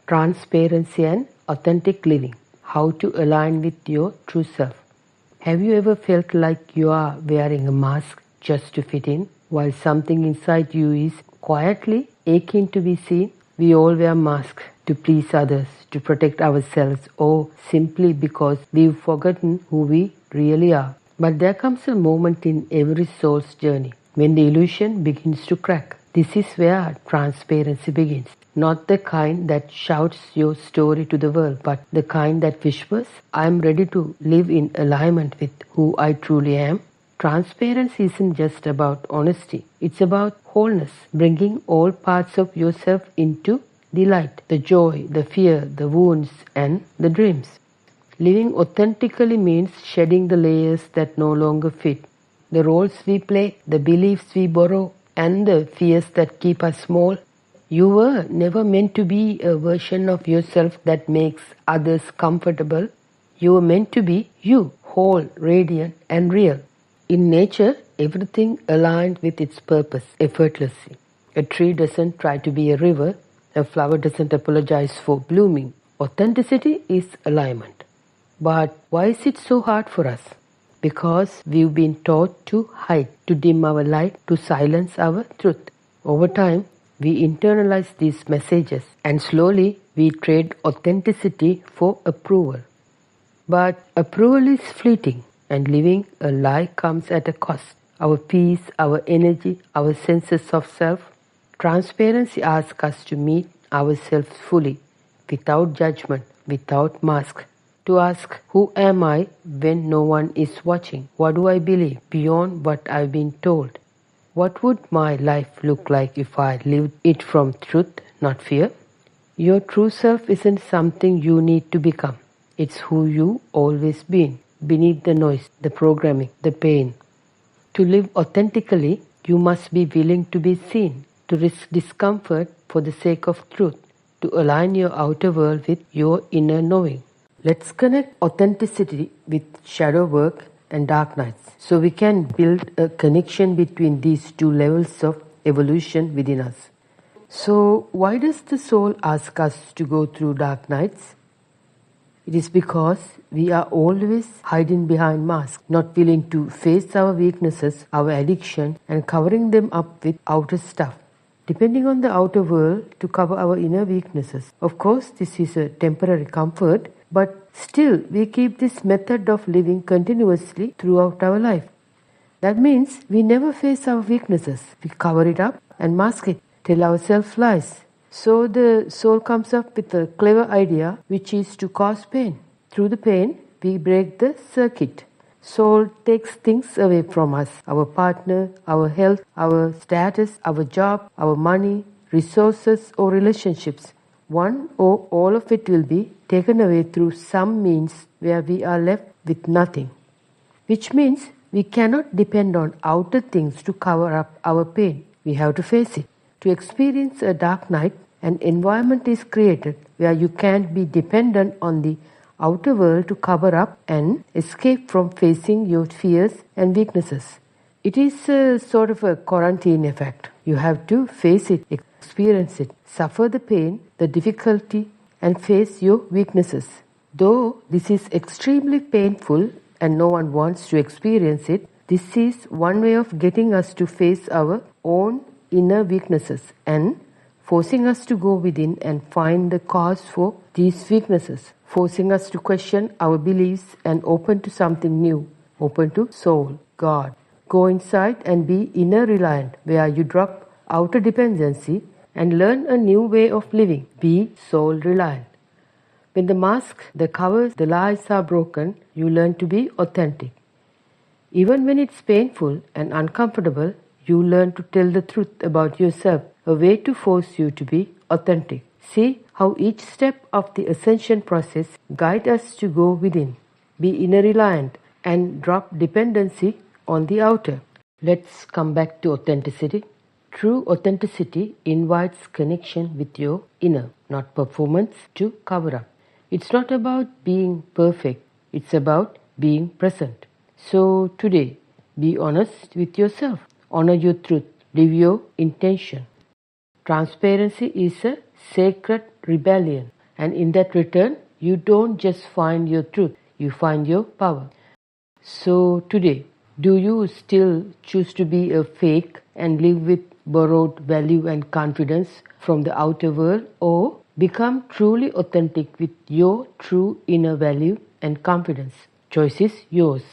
Transparency and authentic living. How to align with your true self. Have you ever felt like you are wearing a mask just to fit in, while something inside you is quietly aching to be seen? We all wear masks to please others, to protect ourselves, or simply because we've forgotten who we really are. But there comes a moment in every soul's journey when the illusion begins to crack. This is where transparency begins. Not the kind that shouts your story to the world, but the kind that whispers, I am ready to live in alignment with who I truly am. Transparency isn't just about honesty. It's about wholeness, bringing all parts of yourself into the light, the joy, the fear, the wounds, and the dreams. Living authentically means shedding the layers that no longer fit, the roles we play, the beliefs we borrow, and the fears that keep us small. You were never meant to be a version of yourself that makes others comfortable. You were meant to be you, whole, radiant, and real. In nature, everything aligned with its purpose effortlessly. A tree doesn't try to be a river. A flower doesn't apologize for blooming. Authenticity is alignment. But why is it so hard for us? Because we've been taught to hide, to dim our light, to silence our truth. Over time, we internalize these messages and slowly we trade authenticity for approval. But approval is fleeting and living a lie comes at a cost. Our peace, our energy, our senses of self. Transparency asks us to meet ourselves fully, without judgment, without mask. To ask, who am I when no one is watching? What do I believe beyond what I've been told? What would my life look like if I lived it from truth, not fear? Your true self isn't something you need to become. It's who you always been, beneath the noise, the programming, the pain. To live authentically, you must be willing to be seen, to risk discomfort for the sake of truth, to align your outer world with your inner knowing. Let's connect authenticity with shadow work and dark nights so we can build a connection between these two levels of evolution within us. So why does the soul ask us to go through dark nights? It is because we are always hiding behind masks, not willing to face our weaknesses, our addiction, and covering them up with outer stuff, depending on the outer world to cover our inner weaknesses. Of course, this is a temporary comfort, but still we keep this method of living continuously throughout our life. That means we never face our weaknesses. We cover it up and mask it, tell ourselves lies. So the soul comes up with a clever idea, which is to cause pain. Through the pain, we break the circuit. Soul takes things away from us, our partner, our health, our status, our job, our money, resources or relationships. One or all of it will be taken away through some means where we are left with nothing. Which means we cannot depend on outer things to cover up our pain. We have to face it. To experience a dark night, an environment is created where you can't be dependent on the outer world to cover up and escape from facing your fears and weaknesses. It is a sort of a quarantine effect. You have to face it, experience it, suffer the pain, the difficulty, and face your weaknesses. Though this is extremely painful and no one wants to experience it, this is one way of getting us to face our own inner weaknesses and forcing us to go within and find the cause for these weaknesses, forcing us to question our beliefs and open to something new, open to soul, God. Go inside and be inner reliant, where you drop outer dependency and learn a new way of living. Be soul reliant. When the masks, the covers, the lies are broken, you learn to be authentic. Even when it's painful and uncomfortable, you learn to tell the truth about yourself, a way to force you to be authentic. See how each step of the ascension process guides us to go within, be inner reliant, and drop dependency on the outer. Let's come back to authenticity. True authenticity invites connection with your inner, not performance to cover up. It's not about being perfect, it's about being present. So today, be honest with yourself. Honor your truth. Live your intention. Transparency is a sacred rebellion. And in that return, you don't just find your truth, you find your power. So today, do you still choose to be a fake and live with borrowed value and confidence from the outer world, or become truly authentic with your true inner value and confidence? Choice is yours.